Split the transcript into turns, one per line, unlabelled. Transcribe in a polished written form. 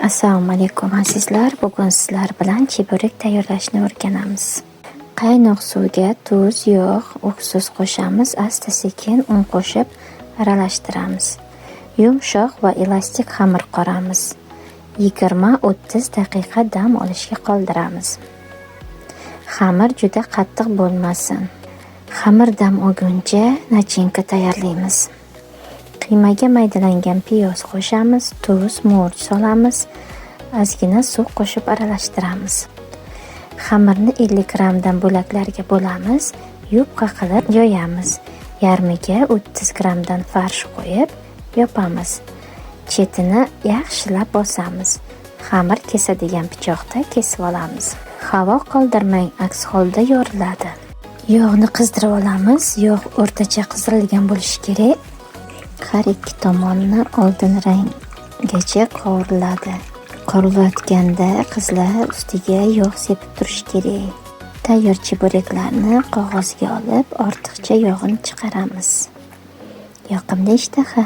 Assalomu alaykum azizlar. Bugun sizlar bilan cheburek tayyorlashni o'rganamiz. Qaynoq suvga tuz, yog', uksus qo'shamiz, asta-sekin un qo'shib aralashtiramiz. Yumshoq va elastik xamir qoramiz. 20-30 daqiqa dam olishga qoldiramiz. Xamir juda qattiq bo'lmasin. Xamir dam olguncha nachinka tayyorlaymiz. Qiymaga maydalangan piyoz qo'shamiz, tuz, murch solamiz, ozgina suv qo'shib aralashtiramiz. Xamirni 50 grammdan bo'laklarga bo'lamiz, yupqa qilib yoyamiz. Yarmiga 30 grammdan farsh qo'yib yopamiz. Chetini yaxshilab bosamiz. Xamir kesadigan pichoqda kesib olamiz. Havo qoldirmang, aks holda yoriladi. Yog'ni qizdirib olamiz. Yog' o'rtacha qizirilgan bo'lishi kerak. Har ikki tomonni oldin ranggacha qovuriladi. Qovurilayotganda qizlar ustiga yog' sepib turish kerak. Tayyor chebureklarni qog'ozga olib, ortiqcha yog'ini chiqaramiz. Yoqimli ishtaha.